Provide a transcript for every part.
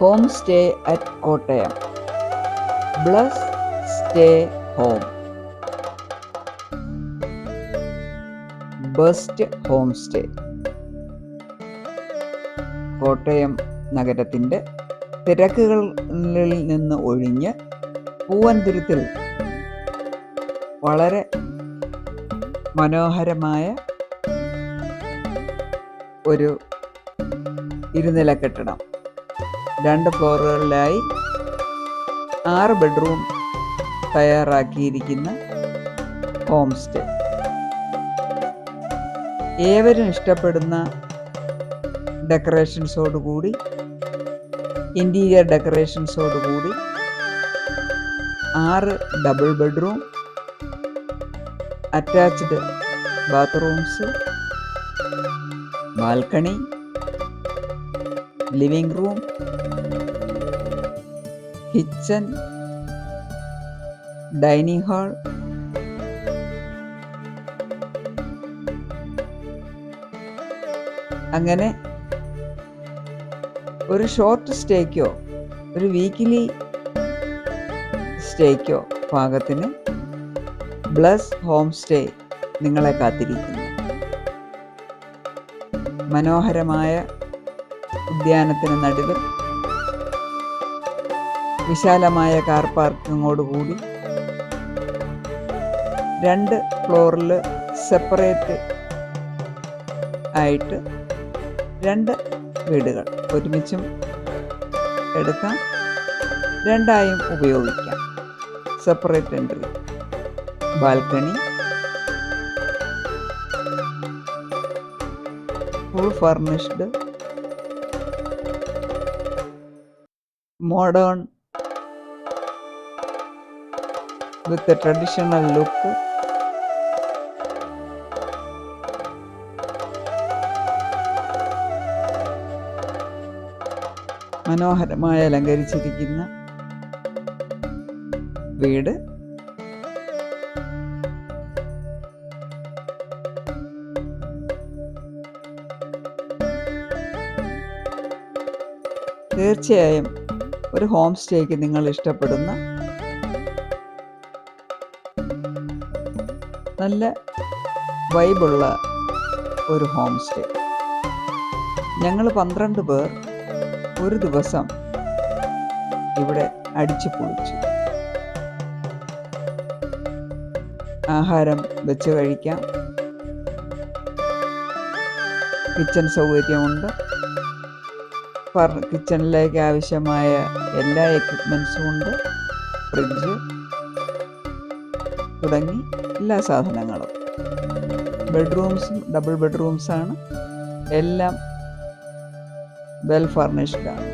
Home stay at Kottayam. Bless stay home. Best home stay. Kottayam നഗരത്തിൻ്റെ തിരക്കുകളിൽ നിന്ന് ഒഴിഞ്ഞ് പൂവന്തുരുത്തിൽ വളരെ മനോഹരമായ ഒരു ഇരുനില കെട്ടിടം, 2 ഫ്ലോറുകളിലായി 6 ബെഡ്റൂം തയ്യാറാക്കിയിരിക്കുന്ന ഹോം സ്റ്റേ. ഏവരും ഇഷ്ടപ്പെടുന്ന ഡെക്കറേഷൻസോടുകൂടി, ഇൻറ്റീരിയർ ഡെക്കറേഷൻസോടുകൂടി 6 double bedroom, attached bathrooms, balcony, living room, kitchen, dining hall, അങ്ങനെ ഒരു ഷോർട്ട് സ്റ്റേക്കോ ഒരു വീക്കിലി സ്റ്റേക്കോ പാകത്തിന് ബ്ലസ് ഹോം സ്റ്റേ നിങ്ങളെ കാത്തിരിക്കുന്നു. മനോഹരമായ ഉദ്യാനത്തിന് നടുവിൽ വിശാലമായ കാർ പാർക്കിങ്ങോടുകൂടി 2 ഫ്ലോറിൽ സെപ്പറേറ്റ് ആയിട്ട് 2 വീടുകൾ ഒരുമിച്ചും എടുക്കാം, 2ആയും ഉപയോഗിക്കാം. Separate entry, balcony, full furnished, modern with a traditional look. മനോഹരമായി അലങ്കരിച്ചിരിക്കുന്ന വീട്. തീർച്ചയായും ഒരു ഹോം സ്റ്റേക്ക് നിങ്ങൾ ഇഷ്ടപ്പെടുന്ന നല്ല വൈബുള്ള ഒരു ഹോം സ്റ്റേ. ഞങ്ങൾ 12 പേർ ഒരു ദിവസം ഇവിടെ അടിച്ചു പൊളിച്ചു. ആഹാരം വെച്ച് കഴിക്കാം, കിച്ചൺ സൗകര്യമുണ്ട്, കിച്ചണിലേക്ക് ആവശ്യമായ എല്ലാ എക്യുപ്മെൻസും ഉണ്ട്, ഫ്രിഡ്ജ് തുടങ്ങി എല്ലാ സാധനങ്ങളും. ബെഡ്റൂംസും ഡബിൾ ബെഡ്റൂംസാണ്, എല്ലാം വെൽ ഫർണിഷ്ഡ് ആണ്.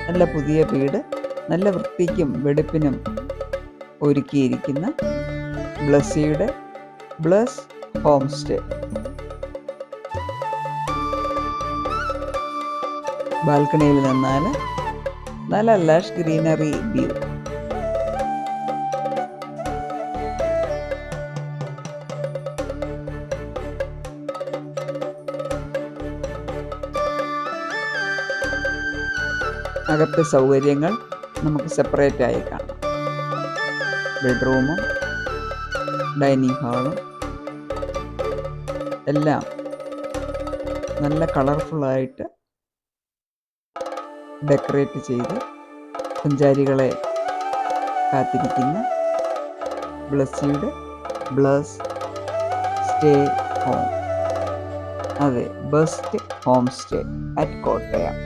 നല്ല പുതിയ വീട്, നല്ല വൃത്തിക്കും വെടിപ്പിനും ഒരുക്കിയിരിക്കുന്ന ബ്ലസ്സിയുടെ ബ്ലസ് ഹോം സ്റ്റേ. ബാൽക്കണിയിൽ നിന്നാൽ നല്ല ലഷ് ഗ്രീനറി വ്യൂ. അകത്തെ സൗകര്യങ്ങൾ നമുക്ക് സെപ്പറേറ്റ് ആയി കാണാം. ബെഡ്റൂമും ഡൈനിങ് ഹാളും എല്ലാം നല്ല കളർഫുള്ളായിട്ട് ഡെക്കറേറ്റ് ചെയ്ത് സഞ്ചാരികളെ കാത്തിരിക്കുന്ന ബ്ലസ്സിയുടെ ബ്ലസ് സ്റ്റേ ഹോം. അതെ, best home stay at Kottayam.